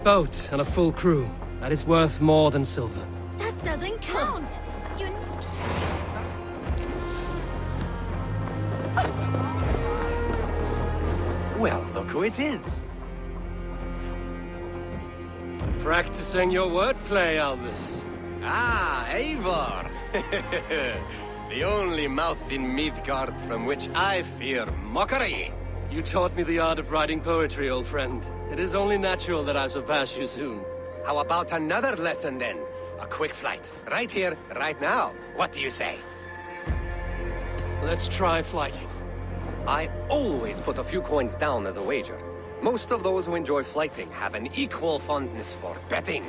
boat and a full crew. That is worth more than silver. That doesn't count. You... Well, look who it is. Practicing your wordplay, Albus. Ah, Eivor! The only mouth in Midgard from which I fear mockery. You taught me the art of writing poetry, old friend. It is only natural that I surpass you soon. How about another lesson then? A quick flight. Right here, right now. What do you say? Let's try flighting. I always put a few coins down as a wager. Most of those who enjoy flighting have an equal fondness for betting.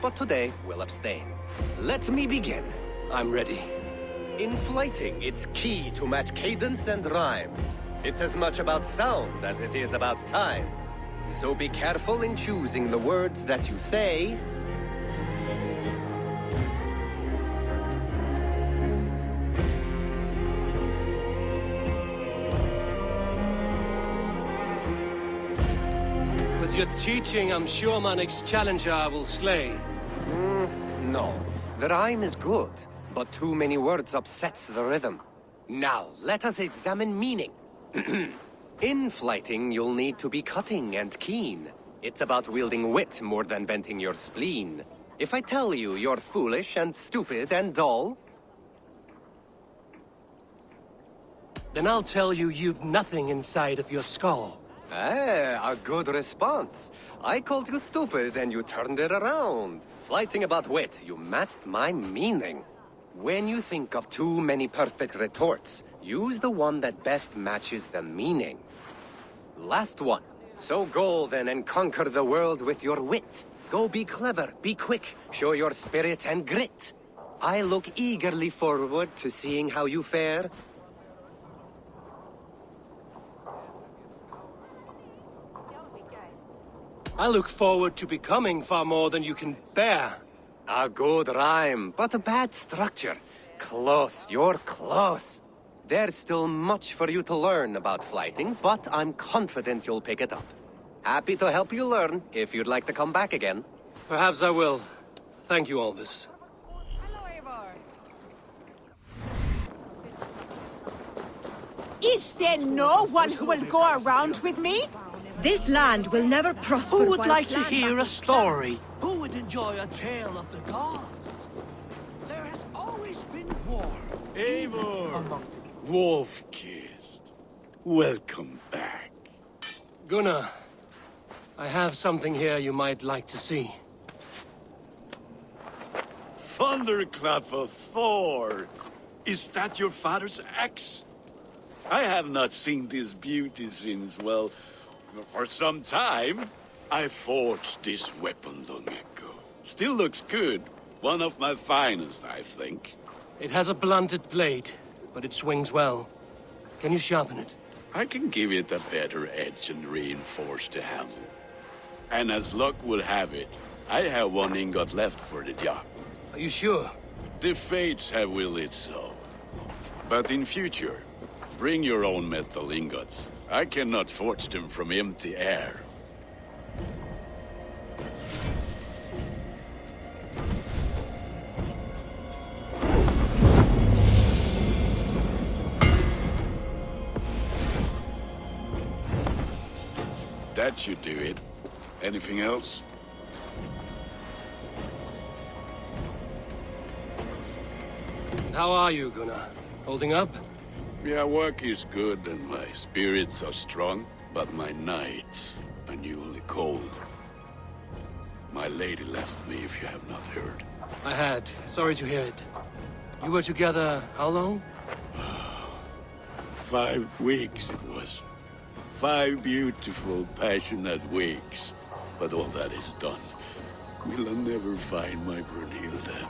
But today, we'll abstain. Let me begin. I'm ready. In flighting, it's key to match cadence and rhyme. It's as much about sound as it is about time. So be careful in choosing the words that you say. With your teaching, I'm sure my next challenger I will slay. No. The rhyme is good, but too many words upsets the rhythm. Now, let us examine meaning. In flighting, you'll need to be cutting and keen. It's about wielding wit more than venting your spleen. If I tell you you're foolish and stupid and dull, then I'll tell you you've nothing inside of your skull. a good response. I called you stupid and you turned it around. Flighting about wit, you matched my meaning. When you think of too many perfect retorts, use the one that best matches the meaning. Last one. So go then and conquer the world with your wit. Go be clever, be quick, show your spirit and grit. I look eagerly forward to seeing how you fare. I look forward to becoming far more than you can bear. A good rhyme, but a bad structure. Close, you're close. There's still much for you to learn about flighting, but I'm confident you'll pick it up. Happy to help you learn, if you'd like to come back again. Perhaps I will. Thank you, Albus. Hello, Eivor. Is there no one who will go around with me? This land will never prosper. Who would while like to clan hear a battles story? Who would enjoy a tale of the gods? There has always been war. Eivor! Wolf-kissed. Welcome back. Gunnar, I have something here you might like to see. Thunderclap of Thor! Is that your father's axe? I have not seen this beauty since, well, for some time. I forged this weapon long ago. Still looks good. One of my finest, I think. It has a blunted blade, but it swings well. Can you sharpen it? I can give it a better edge and reinforce the handle. And as luck will have it, I have one ingot left for the job. Are you sure? The fates have willed it so. But in future, bring your own metal ingots. I cannot forge them from empty air. That should do it. Anything else? How are you, Gunnar? Holding up? Yeah, work is good and my spirits are strong, but my nights are newly cold. My lady left me, if you have not heard. I had. Sorry to hear it. You were together how long? 5 weeks it was. 5 beautiful, passionate weeks. But all that is done. Will I never find my Brunhilde?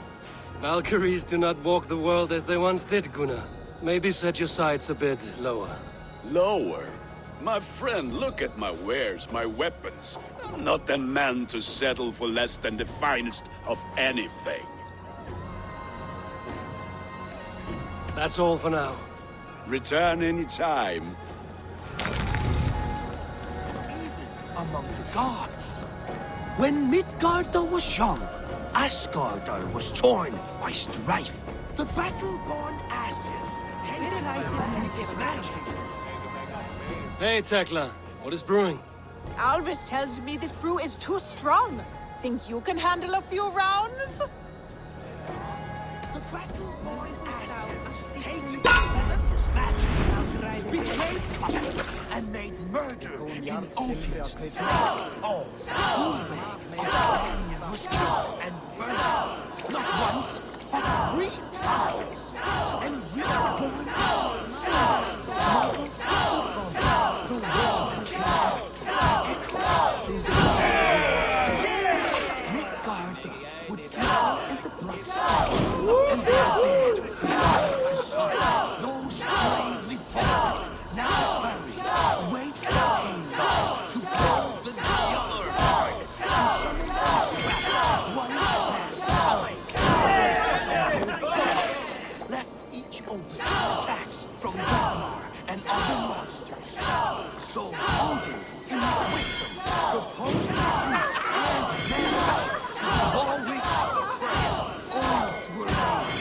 Valkyries do not walk the world as they once did, Gunnar. Maybe set your sights a bit lower. Lower? My friend, look at my wares, my weapons. I'm not a man to settle for less than the finest of anything. That's all for now. Return any time. Even among the gods. When Midgarda was young, Asgardr was torn by strife. The battle-born Asir hated man's magic. Hey, Tekla. What is brewing? Alvis tells me this brew is too strong. Think you can handle a few rounds? The battle-born Asir hated man's magic, betrayed customs, and made murder in Odin's name. Oh, Ulveig of Canyon was killed and burned, not once, but 3 times. And reborn the world echoed through the Midgarda would drown in the blood, and their dead would guard the sun. Those bravely fallen, now buried, wait for Ingvar to blow the other heart and summon back one last time. Verses on both sides left each open to attacks from Dagmar and other monsters. So Odin, in his wisdom, proposed the truth and marriage to the Warwick Freya. Oaths were laid,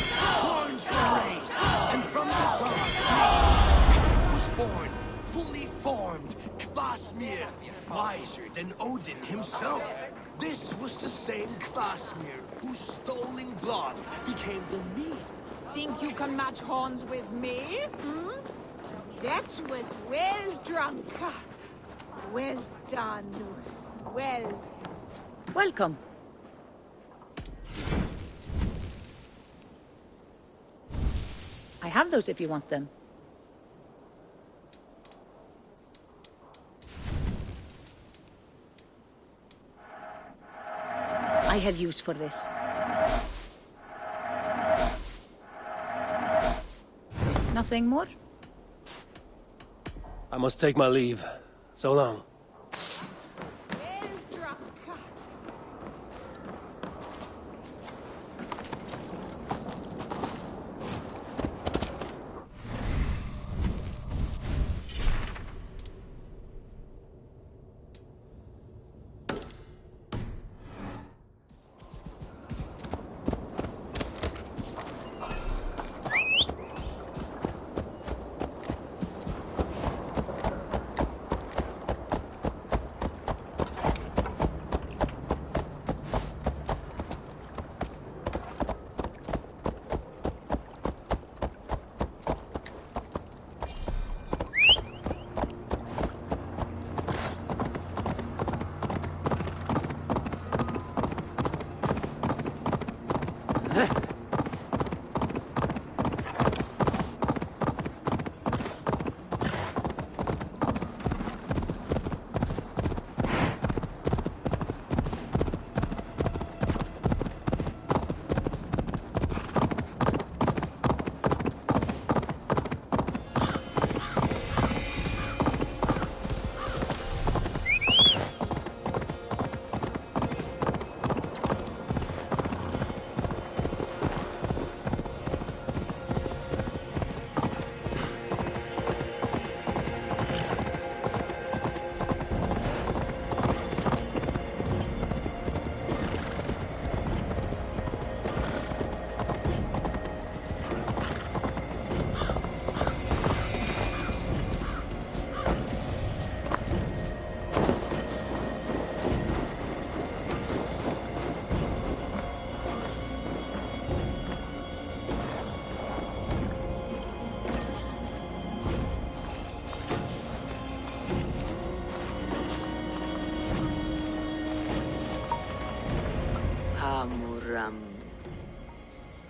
horns were raised, and from the gods the spirit was born, fully formed, Kvasmir, wiser than Odin himself. This was the same Kvasmir whose stolen blood became the meat. Think you can match horns with me? Hmm? That was well drunk. Well done. Well. Welcome. I have those if you want them. I have use for this. Nothing more? I must take my leave. So long. Well drunk.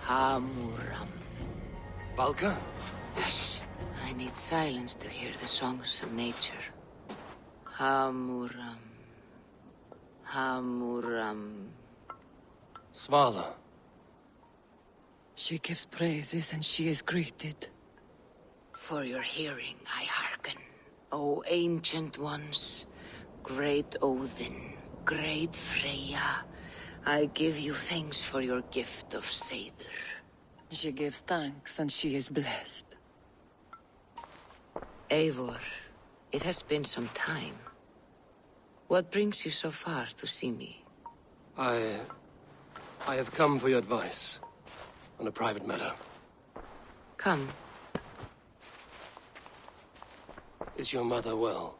Hamuram. Balka? Hush. I need silence to hear the songs of nature. Hamuram. Hamuram. Svala. She gives praises and she is greeted. For your hearing I hearken, O ancient ones, great Odin, great Freya. I give you thanks for your gift of Seder. She gives thanks and she is blessed. Eivor, it has been some time. What brings you so far to see me? I have come for your advice on a private matter. Come. Is your mother well?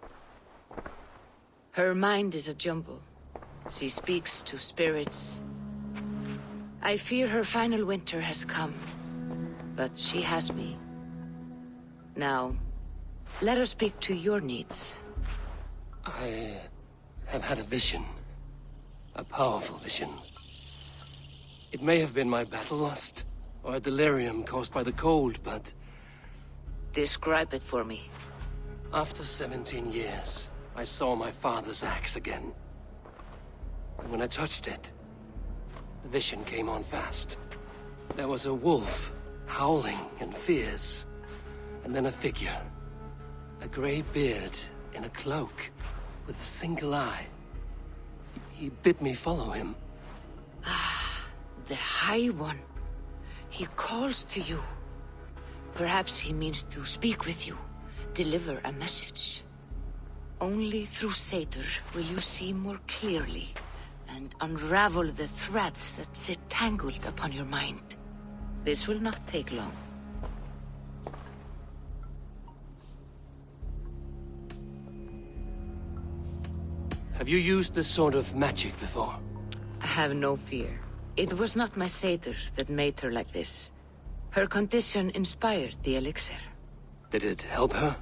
Her mind is a jumble. She speaks to spirits. I fear her final winter has come, but she has me. Now, let her speak to your needs. I have had a vision. A powerful vision. It may have been my battle lust, or a delirium caused by the cold, but Describe it for me. after 17 years, I saw my father's axe again. And when I touched it, the vision came on fast. There was a wolf, howling and fierce, and then a figure. A grey beard in a cloak, with a single eye. He bid me follow him. The High One. He calls to you. Perhaps he means to speak with you, deliver a message. Only through Seder will you see more clearly and unravel the threads that sit tangled upon your mind. This will not take long. Have you used this sort of magic before? Have no fear. It was not my Seder that made her like this. Her condition inspired the elixir. Did it help her?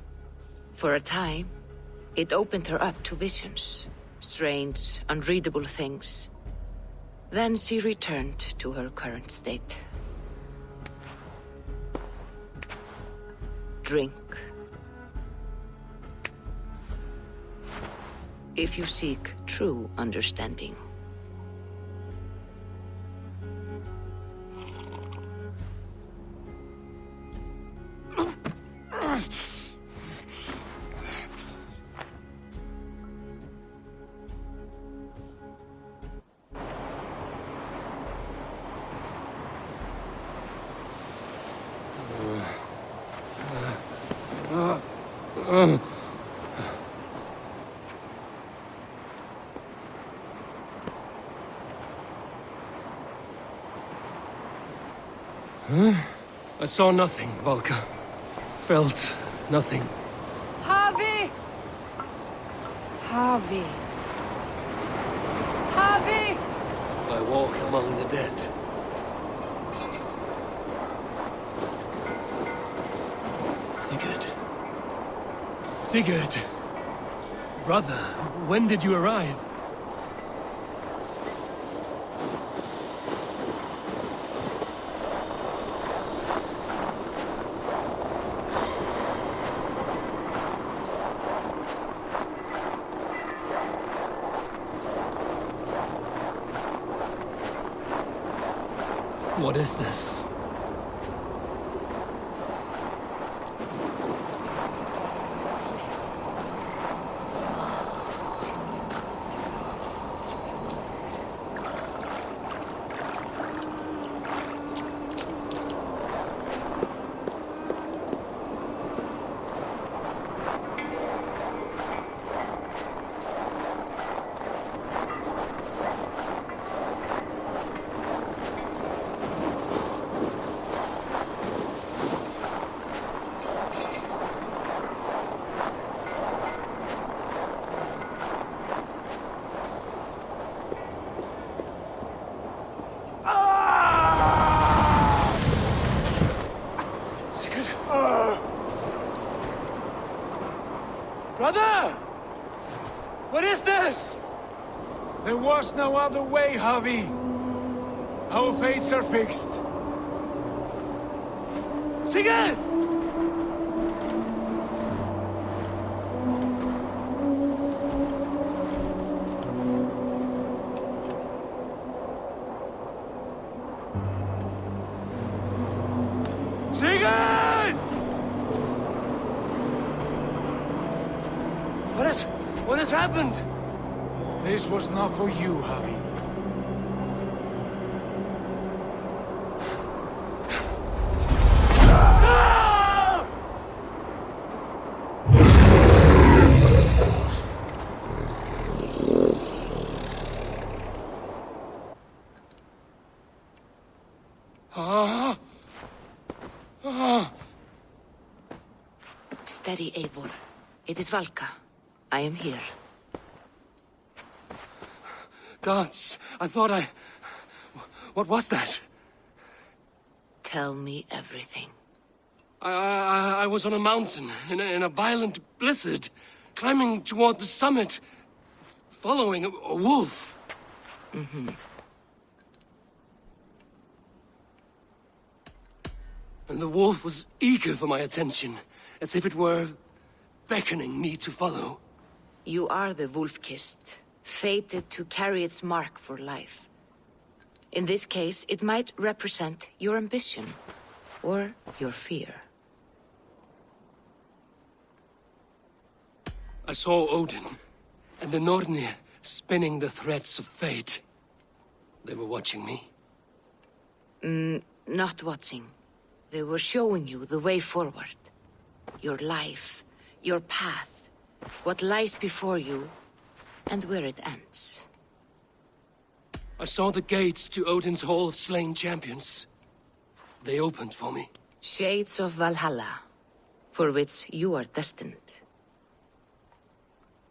For a time, it opened her up to visions. Strange, unreadable things. Then she returned to her current state. Drink. If you seek true understanding. I saw nothing, Volka. Felt nothing. Harvey! Harvey! Harvey! I walk among the dead. Sigurd. Sigurd! Brother, when did you arrive? What is this? Brother! What is this? There was no other way, Harvey. Our fates are fixed. Sigurd! Sigurd! What has happened? This was not for you, Harvey. Steady, Eivor. It is Valka. I am here. Gods, I thought I... What was that? Tell me everything. I was on a mountain in a violent blizzard, climbing toward the summit, following a wolf. And the wolf was eager for my attention, as if it were beckoning me to follow. You are the wolf-kissed, fated to carry its mark for life. In this case, it might represent your ambition, or your fear. I saw Odin, and the Nornir spinning the threads of fate. They were watching me. Not watching. They were showing you the way forward. Your life, your path, what lies before you, and where it ends. I saw the gates to Odin's Hall of Slain Champions. They opened for me. Shades of Valhalla, for which you are destined.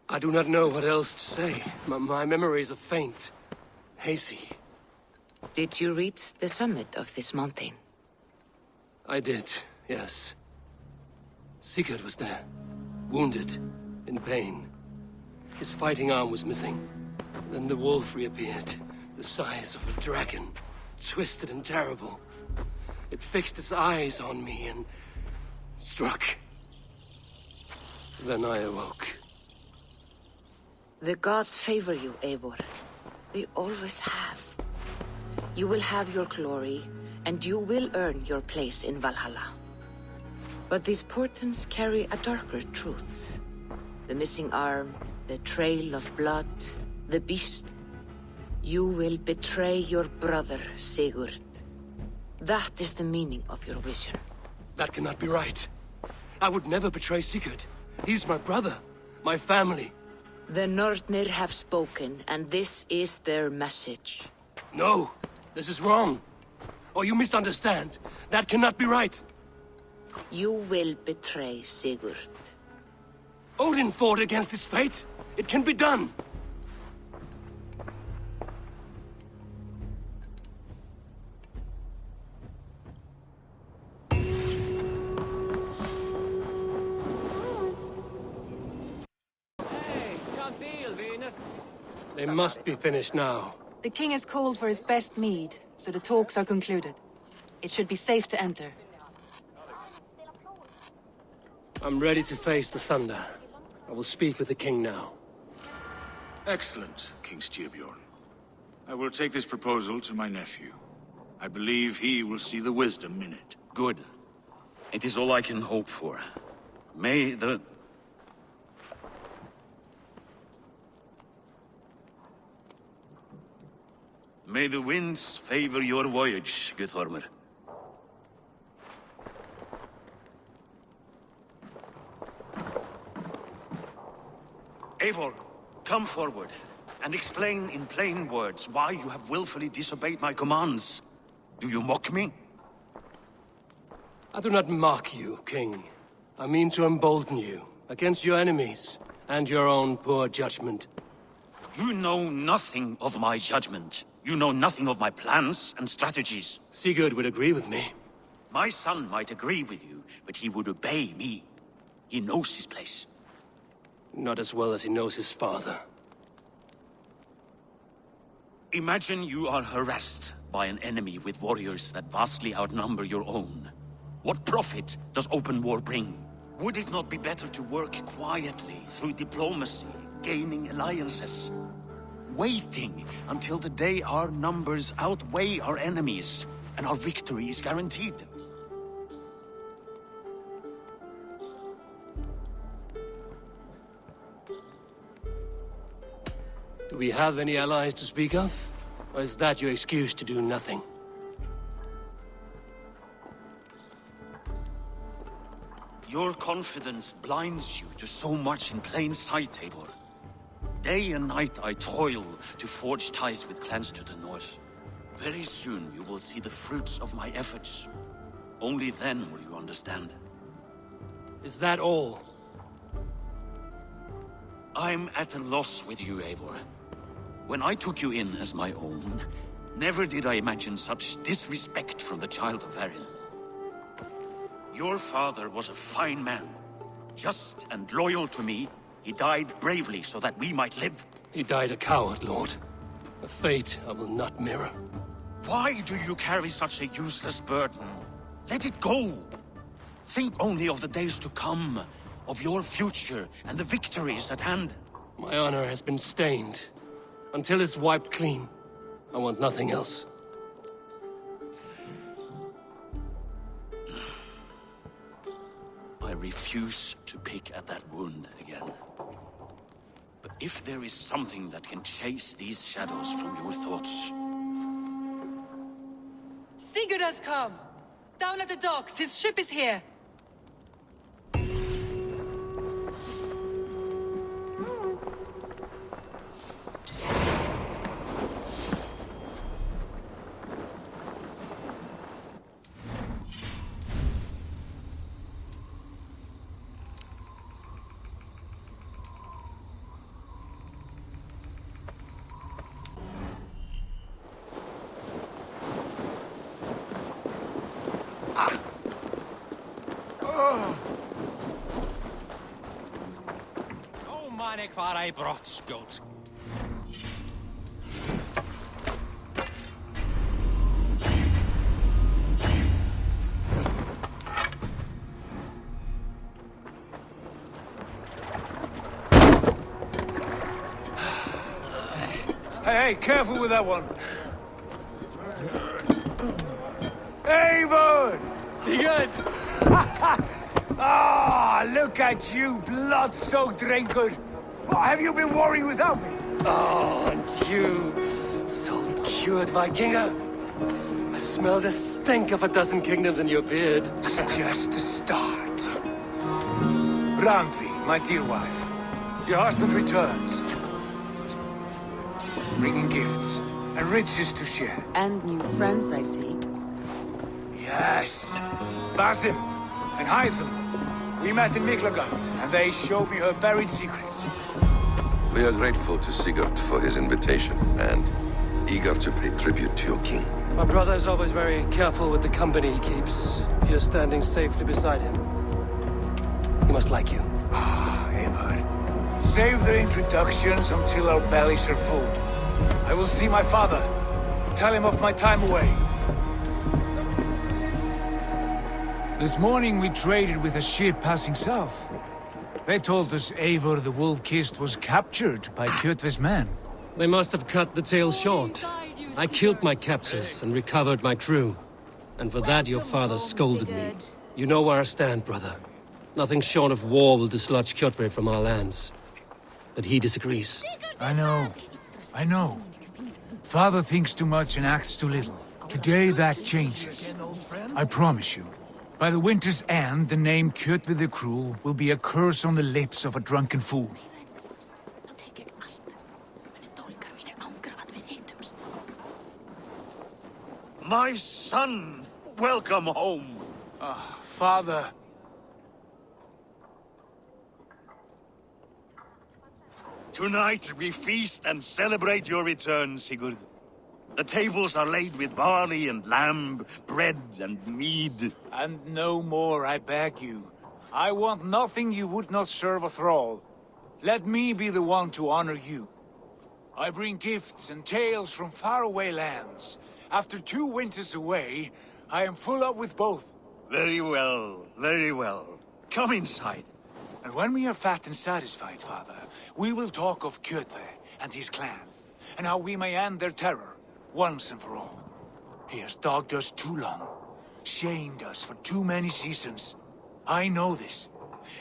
I do not know what else to say. My memories are faint, hazy. Did you reach the summit of this mountain? I did, yes. Sigurd was there, wounded, in pain. His fighting arm was missing. Then the wolf reappeared, the size of a dragon, twisted and terrible. It fixed its eyes on me and struck. Then I awoke. The gods favor you, Eivor. They always have. You will have your glory, and you will earn your place in Valhalla. But these portents carry a darker truth. The missing arm, the trail of blood, the beast. You will betray your brother, Sigurd. That is the meaning of your vision. That cannot be right. I would never betray Sigurd. He's my brother, my family. The Nornir have spoken, and this is their message. No, this is wrong. Or you misunderstand. That cannot be right. You will betray Sigurd. Odin fought against his fate. It can be done. They must be finished now. The king has called for his best mead, so the talks are concluded. It should be safe to enter. I'm ready to face the thunder. I will speak with the king now. Excellent, King Styrbjorn. I will take this proposal to my nephew. I believe he will see the wisdom in it. Good. It is all I can hope for. May the winds favor your voyage, Guthormr. Eivor, come forward and explain in plain words why you have willfully disobeyed my commands. Do you mock me? I do not mock you, King. I mean to embolden you against your enemies and your own poor judgment. You know nothing of my judgment. You know nothing of my plans and strategies. Sigurd would agree with me. My son might agree with you, but he would obey me. He knows his place. Not as well as he knows his father. Imagine you are harassed by an enemy with warriors that vastly outnumber your own. What profit does open war bring? Would it not be better to work quietly through diplomacy, gaining alliances? Waiting until the day our numbers outweigh our enemies, and our victory is guaranteed. Do we have any allies to speak of? Or is that your excuse to do nothing? Your confidence blinds you to so much in plain sight, Eivor. Day and night I toil to forge ties with clans to the north. Very soon you will see the fruits of my efforts. Only then will you understand. Is that all? I'm at a loss with you, Eivor. When I took you in as my own, never did I imagine such disrespect from the child of Erin. Your father was a fine man. Just and loyal to me, he died bravely so that we might live. He died a coward, Lord. A fate I will not mirror. Why do you carry such a useless burden? Let it go! Think only of the days to come, of your future and the victories at hand. My honor has been stained. Until it's wiped clean, I want nothing else. I refuse to pick at that wound again. But if there is something that can chase these shadows from your thoughts... Sigurd has come! Down at the docks, his ship is here! Waar hij brotskuld. Hey, careful with that one. Eivor! Sigurd! Ah, look at you, blood-soaked drinker. What, have you been worrying without me? Oh, and you, salt-cured Vikinger. I smell the stink of a dozen kingdoms in your beard. It's just the start. Randvi, my dear wife, your husband returns. Bringing gifts and riches to share. And new friends, I see. Yes. Basim and Hytham. We met in Miklagard, and they showed me her buried secrets. We are grateful to Sigurd for his invitation, and eager to pay tribute to your king. My brother is always very careful with the company he keeps. If you're standing safely beside him, he must like you. Ah, Eivor. Save their introductions until our bellies are full. I will see my father. Tell him of my time away. This morning we traded with a ship passing south. They told us Eivor the Wolf-Kissed was captured by Kjotve's men. They must have cut the tale short. I killed my captors and recovered my crew. And for that your father scolded me. You know where I stand, brother. Nothing short of war will dislodge Kjotve from our lands. But he disagrees. I know. Father thinks too much and acts too little. Today that changes. I promise you. By the winter's end, the name Kjotve the Cruel will be a curse on the lips of a drunken fool. My son! Welcome home! Ah, Father. Tonight we feast and celebrate your return, Sigurd. The tables are laid with barley and lamb, bread and mead. And no more, I beg you. I want nothing you would not serve a thrall. Let me be the one to honor you. I bring gifts and tales from faraway lands. After 2 winters away, I am full up with both. Very well, very well. Come inside. And when we are fat and satisfied, Father, we will talk of Kjotve and his clan, and how we may end their terror. Once and for all. He has dogged us too long, shamed us for too many seasons. I know this.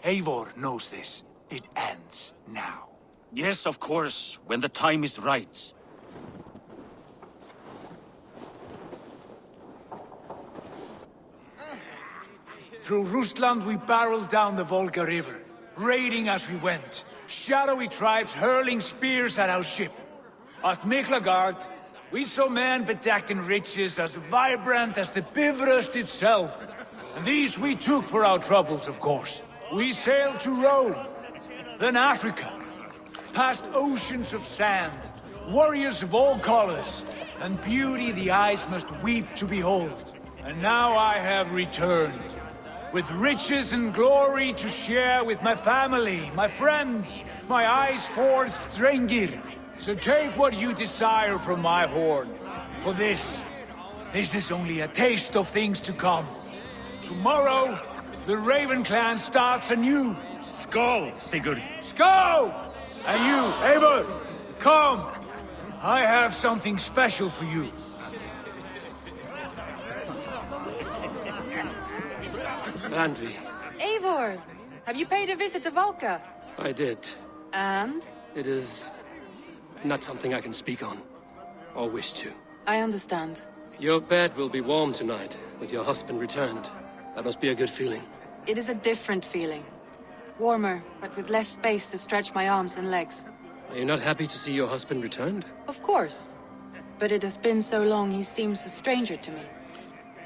Eivor knows this. It ends now. Yes, of course, when the time is right. Through Rusland we barreled down the Volga River, raiding as we went, shadowy tribes hurling spears at our ship. At Miklagard, We saw men bedecked in riches as vibrant as the Bifrost itself. And these we took for our troubles, of course. We sailed to Rome, then Africa, past oceans of sand, warriors of all colors, and beauty the eyes must weep to behold. And now I have returned, with riches and glory to share with my family, my friends, my eyes-forged Strengir. So take what you desire from my horn. For this is only a taste of things to come. Tomorrow, the Raven clan starts anew. Skull, Sigurd. Skull! And you, Eivor, come. I have something special for you. Andri, Eivor, have you paid a visit to Valka? I did. And? It is not something I can speak on, or wish to. I understand. Your bed will be warm tonight, with your husband returned. That must be a good feeling. It is a different feeling. Warmer, but with less space to stretch my arms and legs. Are you not happy to see your husband returned? Of course. But it has been so long he seems a stranger to me.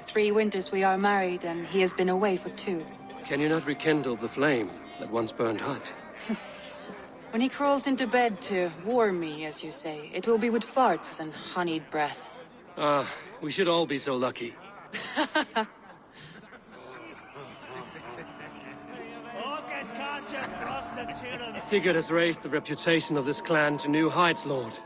3 winters we are married, and he has been away for 2. Can you not rekindle the flame that once burned hot? When he crawls into bed to warm me, as you say, it will be with farts and honeyed breath. Ah, we should all be so lucky. Sigurd has raised the reputation of this clan to new heights, Lord.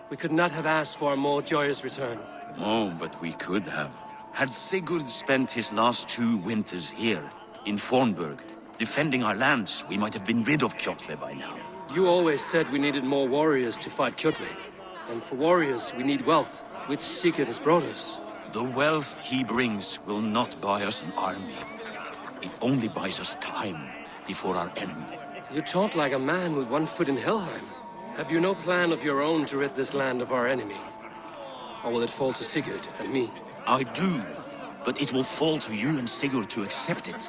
We could not have asked for a more joyous return. Oh, but we could have. Had Sigurd spent his last 2 winters here, in Fornburg, defending our lands, we might have been rid of Kjotve by now. You always said we needed more warriors to fight Kjotve. And for warriors, we need wealth, which Sigurd has brought us. The wealth he brings will not buy us an army. It only buys us time before our end. You talk like a man with one foot in Helheim. Have you no plan of your own to rid this land of our enemy? Or will it fall to Sigurd and me? I do, but it will fall to you and Sigurd to accept it.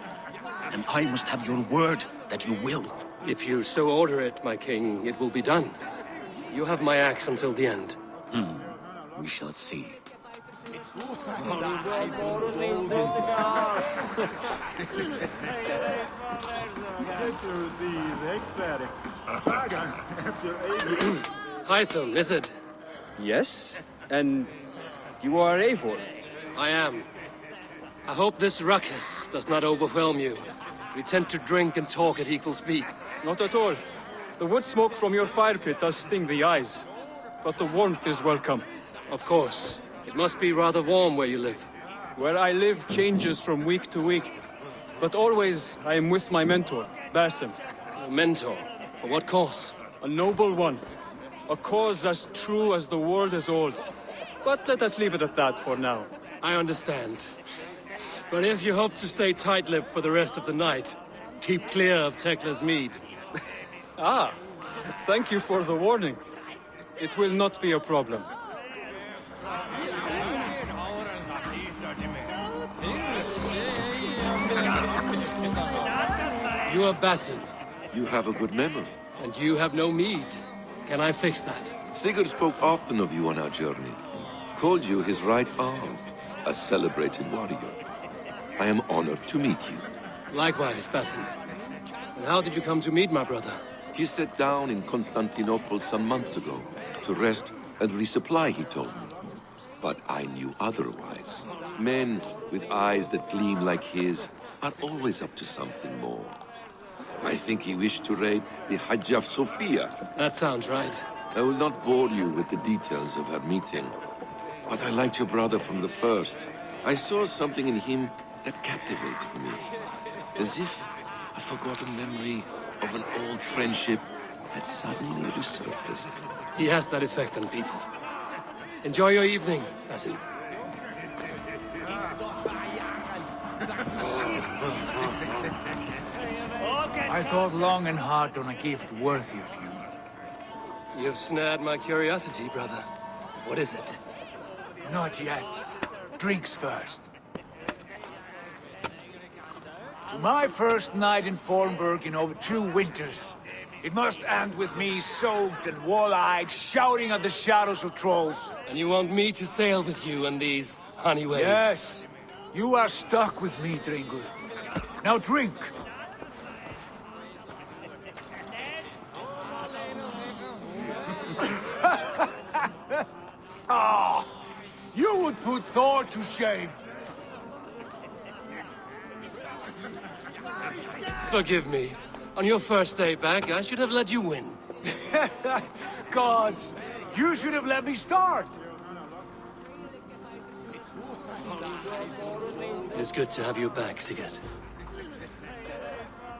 And I must have your word that you will. If you so order it, my king, it will be done. You have my axe until the end. We shall see. Hytham, is it? Yes, and you are Eivor? I am. I hope this ruckus does not overwhelm you. We tend to drink and talk at equal speed. Not at all. The wood smoke from your fire pit does sting the eyes, but the warmth is welcome. Of course. It must be rather warm where you live. Where I live changes from week to week, but always I am with my mentor, Basim. A mentor? For what cause? A noble one. A cause as true as the world is old. But let us leave it at that for now. I understand. But if you hope to stay tight-lipped for the rest of the night, keep clear of Tekla's mead. Ah, thank you for the warning. It will not be a problem. You are Basim. You have a good memory. And you have no mead. Can I fix that? Sigurd spoke often of you on our journey. Called you his right arm, a celebrated warrior. I am honored to meet you. Likewise, Basim. And how did you come to meet my brother? He sat down in Constantinople some months ago to rest and resupply, he told me. But I knew otherwise. Men with eyes that gleam like his are always up to something more. I think he wished to raid the Hagia Sophia. That sounds right. I will not bore you with the details of our meeting. But I liked your brother from the first. I saw something in him that captivated me. As if a forgotten memory of an old friendship had suddenly resurfaced. He has that effect on people. Enjoy your evening, Basim. I thought long and hard on a gift worthy of you. You've snared my curiosity, brother. What is it? Not yet. Drinks first. To my first night in Fornburg in over 2 winters. It must end with me soaked and wall-eyed, shouting at the shadows of trolls. And you want me to sail with you on these honey waves? Yes. You are stuck with me, Dringur. Now drink. Ah, you would put Thor to shame. Forgive me. On your first day back, I should have let you win. Gods, you should have let me start. It's good to have you back, Sigurd.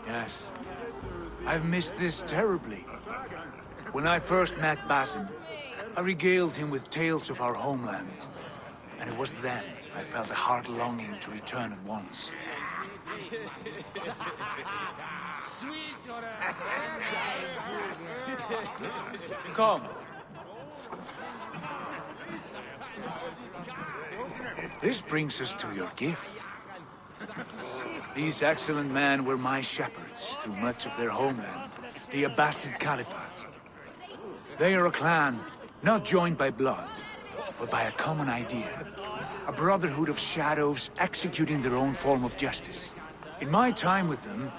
Yes. I've missed this terribly. When I first met Basim, I regaled him with tales of our homeland. And it was then I felt a heart longing to return at once. Come. This brings us to your gift. These excellent men were my shepherds through much of their homeland, the Abbasid Caliphate. They are a clan, not joined by blood, but by a common idea. A brotherhood of shadows executing their own form of justice. In my time with them,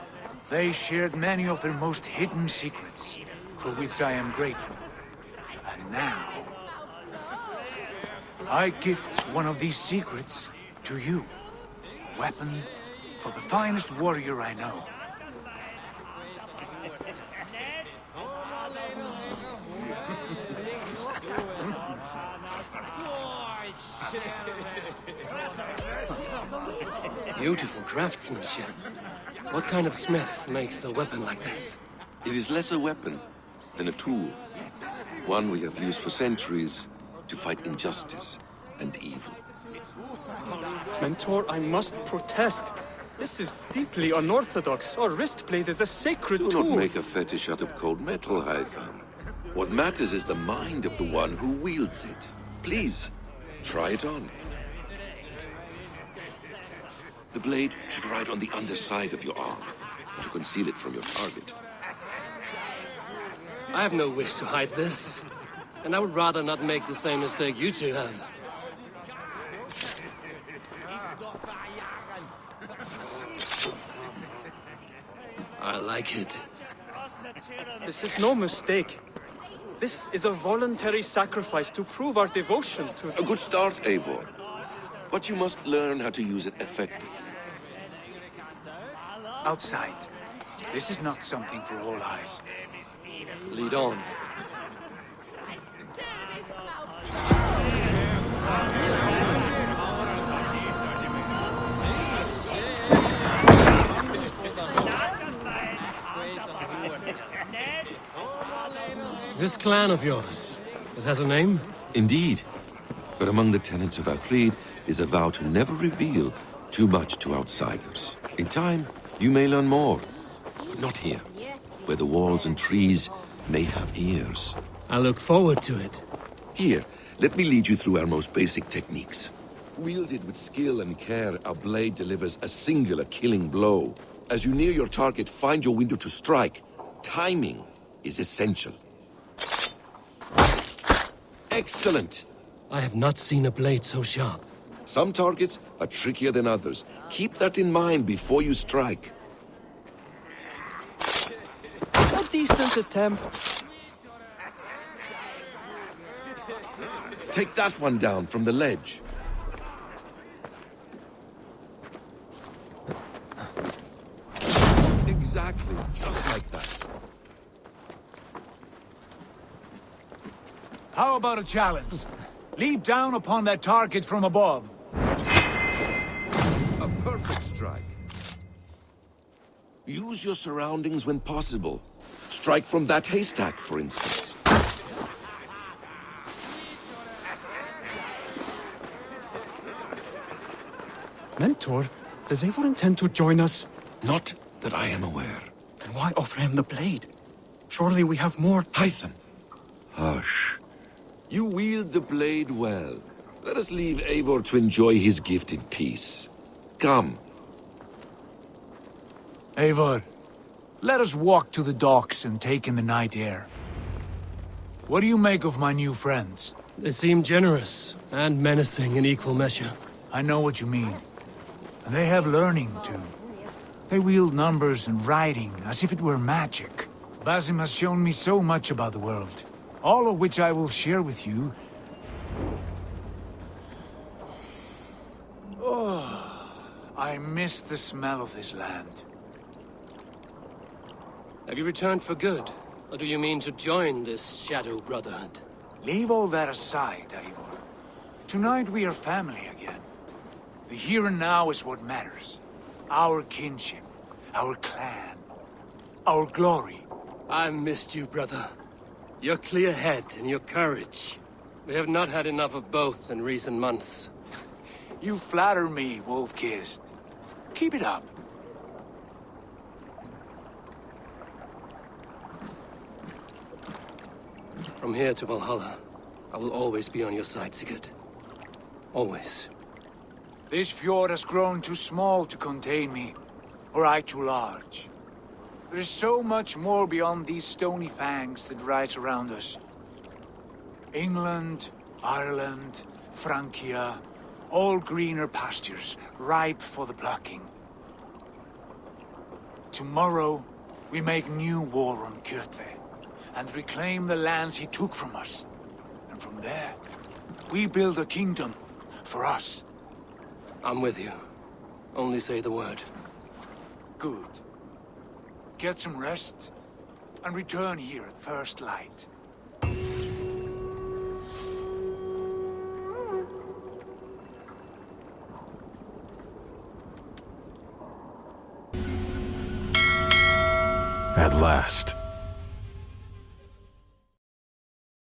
they shared many of their most hidden secrets, for which I am grateful. And now, I gift one of these secrets to you. A weapon for the finest warrior I know. Beautiful craftsmanship. What kind of smith makes a weapon like this? It is less a weapon than a tool. One we have used for centuries to fight injustice and evil. Mentor, I must protest. This is deeply unorthodox. Our wrist blade is a sacred Do tool. not make a fetish out of cold metal, Hytham. What matters is the mind of the one who wields it. Please, try it on. The blade should ride on the underside of your arm to conceal it from your target. I have no wish to hide this. And I would rather not make the same mistake you two have. I like it. This is no mistake. This is a voluntary sacrifice to prove our devotion to... A good start, Eivor. But you must learn how to use it effectively. Outside. This is not something for all eyes. Lead on. This clan of yours, it has a name? Indeed. But among the tenets of our creed is a vow to never reveal too much to outsiders. In time, you may learn more. But not here, where the walls and trees may have ears. I look forward to it. Here, let me lead you through our most basic techniques. Wielded with skill and care, our blade delivers a singular killing blow. As you near your target, find your window to strike. Timing is essential. Excellent! I have not seen a blade so sharp. Some targets are trickier than others. Keep that in mind before you strike. A decent attempt. Take that one down from the ledge. Exactly, just like that. How about a challenge? Leap down upon that target from above. A perfect strike. Use your surroundings when possible. Strike from that haystack, for instance. Mentor, does Eivor intend to join us? Not that I am aware. Then why offer him the blade? Surely we have more... Hytham. Hush. You wield the blade well. Let us leave Eivor to enjoy his gift in peace. Come. Eivor, Let us walk to the docks and take in the night air. What do you make of my new friends? They seem generous and menacing in equal measure. I know what you mean. And they have learning, too. They wield numbers and writing as if it were magic. Basim has shown me so much about the world, all of which I will share with you. Oh, I miss the smell of this land. Have you returned for good? Or do you mean to join this Shadow Brotherhood? Leave all that aside, Eivor. Tonight we are family again. The here and now is what matters. Our kinship, our clan, our glory. I've missed you, brother. Your clear head and your courage. We have not had enough of both in recent months. You flatter me, Wolf-Kissed. Keep it up. From here to Valhalla, I will always be on your side, Sigurd. Always. This fjord has grown too small to contain me, or I too large. There is so much more beyond these stony fangs that rise around us. England, Ireland, Francia, all greener pastures, ripe for the plucking. Tomorrow, we make new war on Kjotve, and reclaim the lands he took from us. And from there, we build a kingdom for us. I'm with you. Only say the word. Good. Get some rest, and return here at first light. At last.